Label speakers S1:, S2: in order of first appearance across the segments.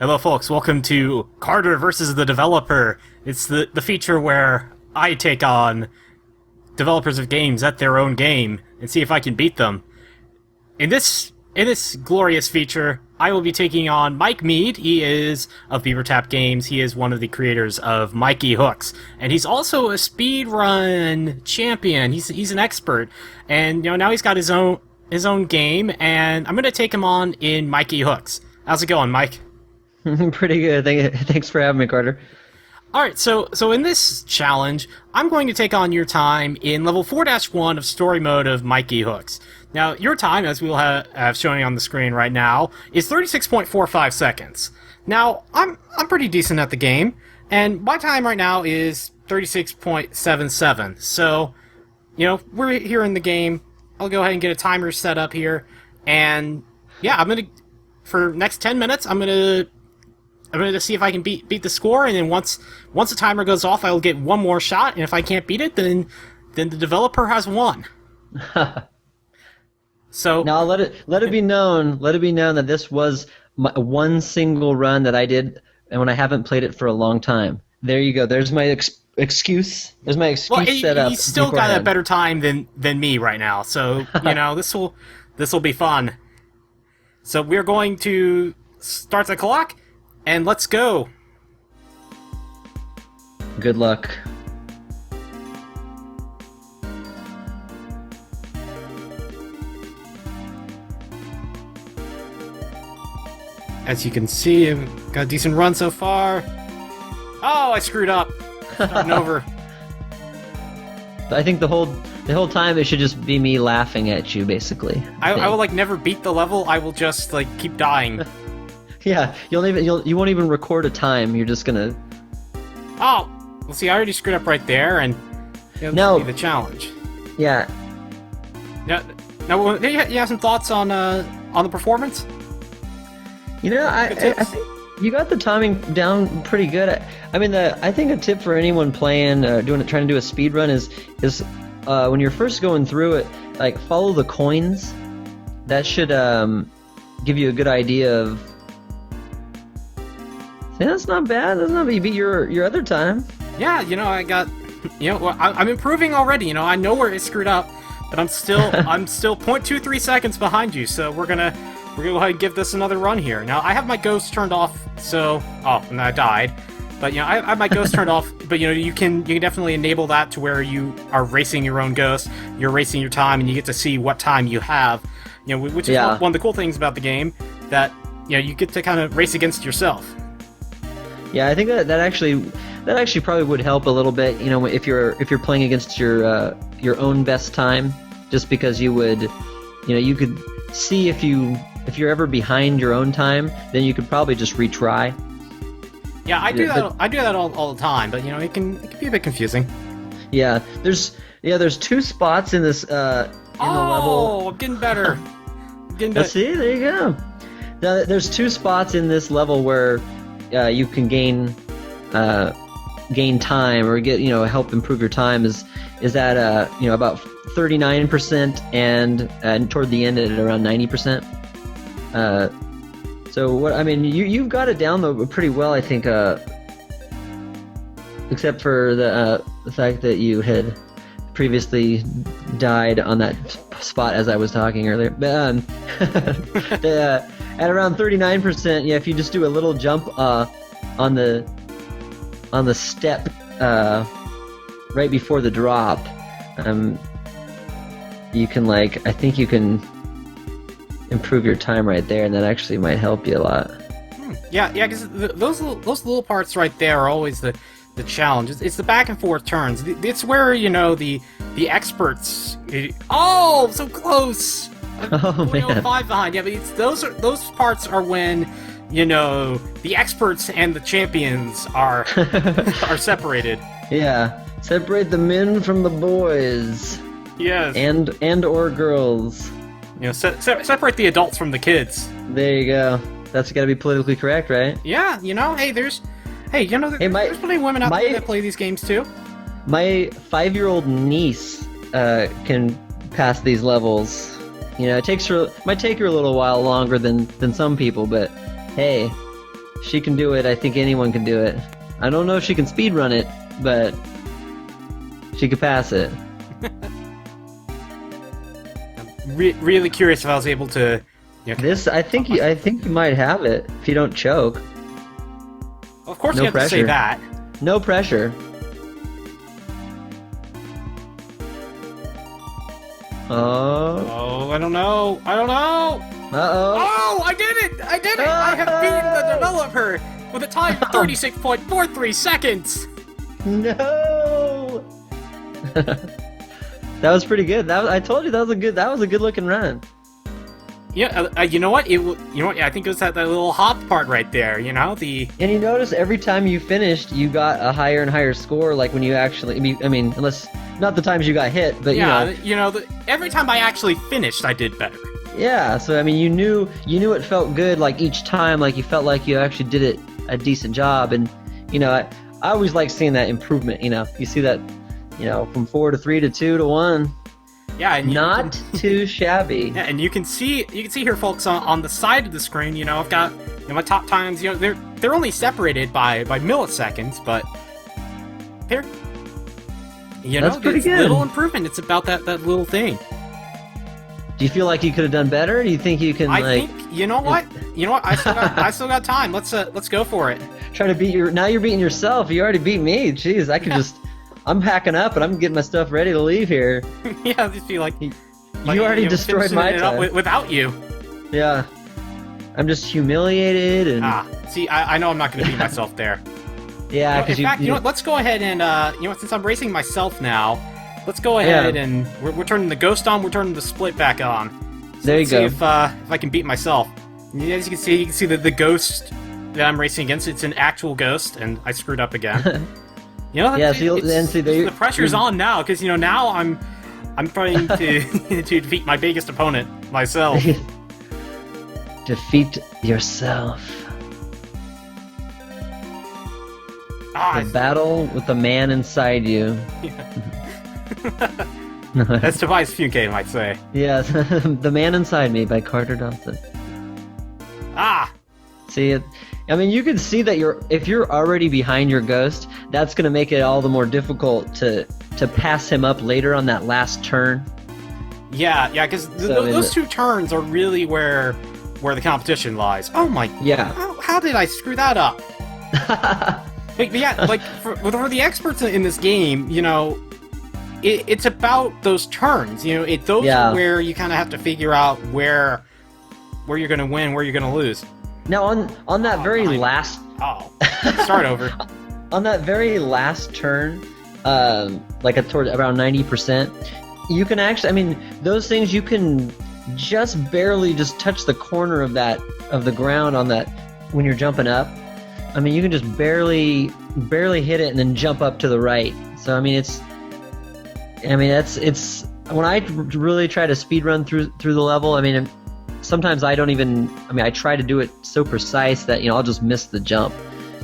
S1: Hello folks, welcome to Carter versus the Developer. It's the feature where I take on developers of games at their own game and see if I can beat them. In this glorious feature, I will be taking on Mike Meade. He is of BeaverTap Games. He is one of the creators of Mikey Hooks, and he's also a speedrun champion. He's an expert, and now he's got his own game, and I'm going to take him on in Mikey Hooks. How's it going, Mike?
S2: Pretty good. Thanks for having me, Carter.
S1: Alright, so in this challenge, I'm going to take on your time in level 4-1 of story mode of Mikey Hooks. Now, your time, as we'll have showing on the screen right now, is 36.45 seconds. Now, I'm pretty decent at the game, and my time right now is 36.77. So, we're here in the game. I'll go ahead and get a timer set up here, and yeah, for next 10 minutes, I'm gonna see if I can beat the score, and then once the timer goes off, I will get one more shot, and if I can't beat it, then the developer has won. So
S2: now let it be known that this was one single run that I did, and when I haven't played it for a long time. There you go. There's my excuse. There's my excuse set up.
S1: He's still got a better time than me right now, so this will be fun. So we're going to start the clock. And let's go!
S2: Good luck.
S1: As you can see, I've got a decent run so far. Oh, I screwed up. Starting over.
S2: I think the whole time it should just be me laughing at you, basically.
S1: I will never beat the level. I will just keep dying.
S2: Yeah, you won't even record a time. You're just gonna.
S1: Oh, well, see, I already screwed up right there, and
S2: now
S1: the challenge.
S2: Yeah.
S1: Now, you have some thoughts on the performance?
S2: I think you got the timing down pretty good. I think a tip for anyone playing, trying to do a speed run is when you're first going through it, follow the coins. That should give you a good idea of. See, that's not bad. That's not bad. You beat your other time.
S1: Yeah, I got, I'm improving already. I know where it screwed up, but I'm still 0.23 seconds behind you. So we're gonna go ahead and give this another run here. Now I have my ghost turned off, and I died. But I have my ghost turned off. But you can definitely enable that to where you are racing your own ghost. You're racing your time, and you get to see what time you have. Which is one of the cool things about the game, that you get to kind of race against yourself.
S2: Yeah, I think that actually probably would help a little bit. If you're playing against your own best time, just because you would, you could see if you're ever behind your own time, then you could probably just retry.
S1: Yeah, I do that all the time, but it can be a bit confusing.
S2: Yeah, there's two spots in this in the level.
S1: Oh, I'm getting better.
S2: See, there you go. Now, there's two spots in this level where you can gain time or get help improve your time is at about 39% and toward the end at around 90%. So you've got it down though pretty well, I think, except for the fact that you had previously died on that spot as I was talking earlier. But at around 39%, if you just do a little jump on the step right before the drop, you can I think you can improve your time right there, and that actually might help you a lot.
S1: Yeah, because those little parts right there are always the challenge. It's the back and forth turns. It's where the experts. Oh, so close.
S2: Oh man,
S1: 5 behind. Yeah, but those parts are when the experts and the champions are separated.
S2: Yeah, separate the men from the boys.
S1: Yes.
S2: And or girls.
S1: Separate the adults from the kids.
S2: There you go. That's got to be politically correct, right?
S1: Yeah. There's plenty of women out there that play these games too.
S2: My 5-year-old niece can pass these levels. It might take her a little while longer than some people, but hey, she can do it. I think anyone can do it. I don't know if she can speedrun it, but she could pass it.
S1: I'm really curious if I was able to.
S2: This, I think you might have it if you don't choke.
S1: Of course,
S2: No
S1: you have to say
S2: pressure.
S1: that.
S2: No pressure.
S1: Oh, I don't know.
S2: Uh-oh.
S1: Oh, I did it! I have beaten the developer with a time of 36.43 seconds.
S2: No. That was pretty good. I told you that was a good looking run.
S1: Yeah, you know what? I think it was that little hop part right there. And
S2: you notice every time you finished, you got a higher and higher score. Like when you actually, I mean, unless not the times you got hit, but
S1: every time I actually finished, I did better.
S2: Yeah. So I mean, you knew it felt good. Like each time, like you felt like you actually did it a decent job. And I always like seeing that improvement. You see that, from 4 to 3 to 2 to 1.
S1: Yeah, and
S2: not too shabby.
S1: Yeah, and you can see here, folks, on the side of the screen. I've got my top times. They're only separated by milliseconds, but they're
S2: That's pretty good.
S1: Little improvement. It's about that little thing.
S2: Do you feel like you could have done better? Do you think you can?
S1: I think you know what? I still got time. Let's go for it.
S2: Try to beat now you're beating yourself. You already beat me. Jeez, I could just. I'm packing up and I'm getting my stuff ready to leave here.
S1: Yeah, I just feel like
S2: you already destroyed my time
S1: without you.
S2: Yeah, I'm just humiliated and.
S1: See, I know I'm not going to beat myself there.
S2: Yeah, because
S1: in fact, let's go ahead and since I'm racing myself now, let's go ahead and we're turning the ghost on. We're turning the split back on. So
S2: there you go.
S1: See if I can beat myself. As you can see that the ghost that I'm racing against, it's an actual ghost, and I screwed up again. The pressure's on now because now I'm trying to to defeat my biggest opponent, myself.
S2: Defeat yourself. The battle with the man inside you.
S1: That's Tobias Funke might say.
S2: Yes, The Man Inside Me by Carter Dotson. See, I mean, you can see that if you're already behind your ghost, that's going to make it all the more difficult to pass him up later on that last turn. Yeah,
S1: because those two turns are really where the competition lies. Oh my!
S2: Yeah.
S1: How did I screw that up? But yeah, like for the experts in this game, it's about those turns. Those are where you kind of have to figure out where you're going to win, where you're going to lose.
S2: Now on that very last
S1: start over.
S2: On that very last turn, toward around 90%, you can actually, I mean, those things you can just barely just touch the corner of the ground on that when you're jumping up. I mean, you can just barely hit it and then jump up to the right. So I mean, it's when I really try to speedrun through the level. I mean, sometimes I don't even. I mean, I try to do it so precise that I'll just miss the jump.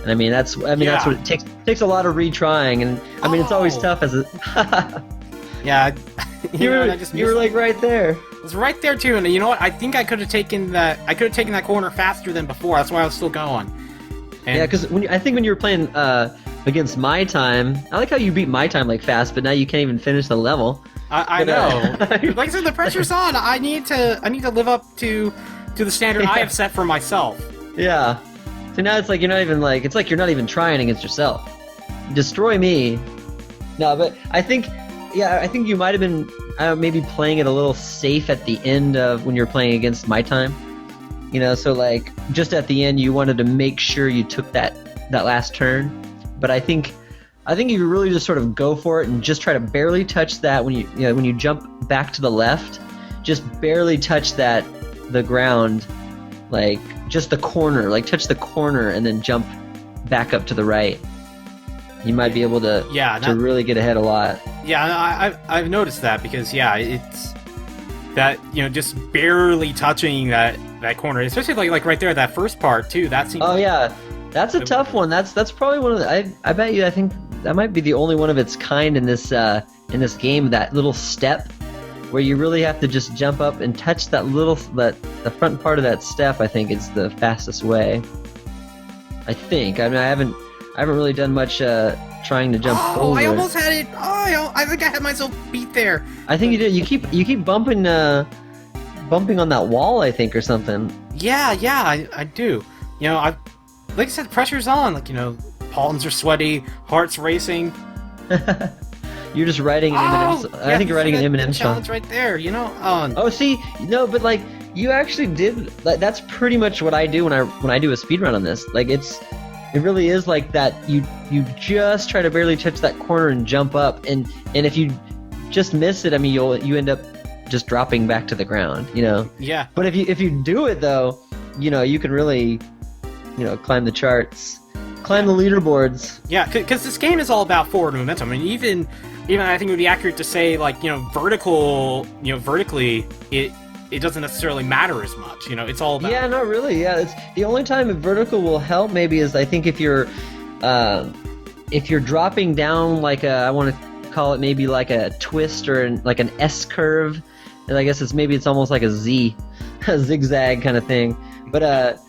S2: And I mean, that's what it takes. It takes a lot of retrying, and I mean, it's always tough as a.
S1: Yeah,
S2: you were like right there.
S1: It was right there too, and you know what? I think I could have taken that. I could have taken that corner faster than before. That's why I was still going. And
S2: yeah, because I think when you were playing against my time, I like how you beat my time like fast, but now you can't even finish the level.
S1: I know. Like I said, the pressure's on. I need to live up to the standard I have set for myself.
S2: Yeah. So now it's like you're not even trying against yourself. Destroy me. No, but I think you might have been maybe playing it a little safe at the end of when you're playing against my time. So like just at the end you wanted to make sure you took that last turn. But I think you really just sort of go for it and just try to barely touch that when you jump back to the left, just barely touch the ground, like just the corner, like touch the corner and then jump back up to the right. You might be able to to really get ahead a lot.
S1: Yeah, I've noticed that because it's that just barely touching that corner, especially like right there, that first part too. That seems.
S2: Oh yeah, that's a tough one. That's probably one of the. I bet you. I think that might be the only one of its kind in this game. That little step where you really have to just jump up and touch the front part of that step. I think is the fastest way. I think. I mean, I haven't really done much trying to jump over.
S1: Oh, I almost had it. Oh, I think I had myself beat there.
S2: I think you did. You keep bumping on that wall, I think, or something.
S1: Yeah, I do. You know, like I said, pressure's on. Like, you know, palms are sweaty, heart's racing.
S2: You're just writing an Eminem.
S1: Yeah,
S2: I think you're writing an Eminem song.
S1: Challenge right there. You know.
S2: Oh, see, no, but like you actually did. Like, that's pretty much what I do when I do a speedrun on this. Like it really is like that. You just try to barely touch that corner and jump up, and if you just miss it, I mean, you end up just dropping back to the ground. You know.
S1: Yeah.
S2: But if you do it though, you know, you can really, you know, climb the charts, climb the leaderboards.
S1: Yeah, because this game is all about forward momentum. I mean, even I think it would be accurate to say, like, you know, vertically, it doesn't necessarily matter as much. You know, it's all about.
S2: Yeah, not really. Yeah, it's the only time a vertical will help maybe is I think if you're dropping down like I want to call it maybe like a twist or like an S curve, and I guess it's almost like a zigzag kind of thing. But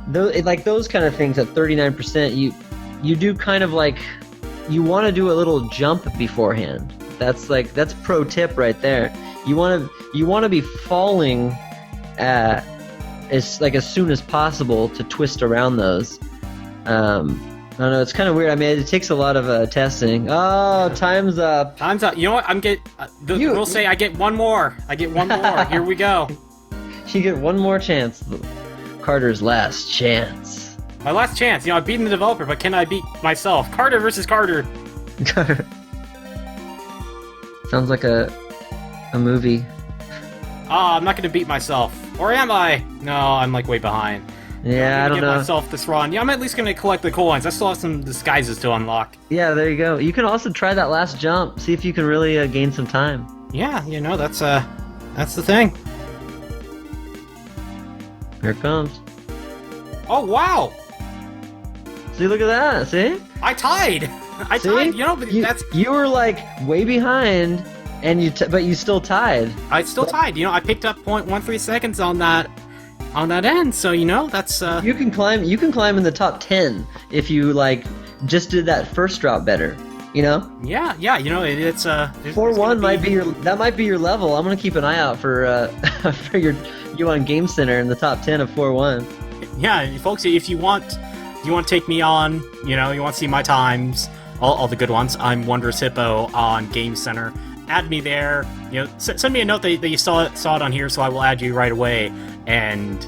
S2: those kind of things at 39%, you do kind of like. You want to do a little jump beforehand. That's pro tip right there. You want to be falling as soon as possible to twist around those. I don't know. It's kind of weird. I mean, it takes a lot of testing. Oh, time's up.
S1: Time's up. You know what? We'll say I get one more. Here we go.
S2: You get one more chance. Carter's last chance.
S1: My last chance. You know, I've beaten the developer, but can I beat myself? Carter versus Carter.
S2: Sounds like a movie.
S1: I'm not gonna beat myself. Or am I? No, I'm like way behind.
S2: Yeah, I don't know.
S1: Myself this run. Yeah, I'm at least gonna collect the coins. I still have some disguises to unlock.
S2: Yeah, there you go. You can also try that last jump. See if you can really gain some time.
S1: Yeah, you know, that's the thing.
S2: Here it comes.
S1: Oh, wow!
S2: See, look at that. See?
S1: I tied. I tied. You know, but
S2: you were like way behind, and but you still tied.
S1: I still tied. You know, I picked up 0.13 seconds on that end. So you know, that's.
S2: You can climb. You can climb in the top 10 if you like just did that first drop better. You know?
S1: Yeah. You know, it's
S2: 4-1 might be your level. I'm gonna keep an eye out for for you on Game Center in the top 10 of 4-1.
S1: Yeah, folks, if you want to take me on, you know, you want to see my times, all the good ones, I'm Wondrous Hippo on Game Center. Add me there. You know, send me a note that you saw it on here, so I will add you right away. And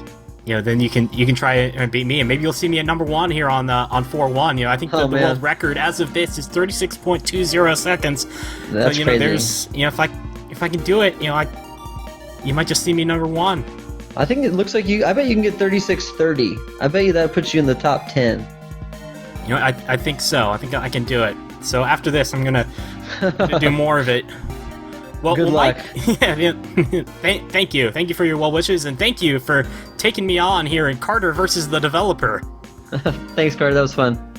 S1: you know, then you can try and beat me, and maybe you'll see me at number 1 here on 4-1. You know, I think the world record as of this is 36.20 seconds.
S2: That's
S1: so, you know,
S2: crazy.
S1: there's, you know, if I can do it, you know, you might just see me number 1.
S2: I think it looks like I bet you can get 36.30. I bet you that puts you in the top 10.
S1: You know, I think so. I think I can do it. So after this, I'm gonna do more of it. Well,
S2: good luck.
S1: Mike, thank you for your well wishes, and thank you for taking me on here in Carter versus the developer.
S2: Thanks, Carter. That was fun.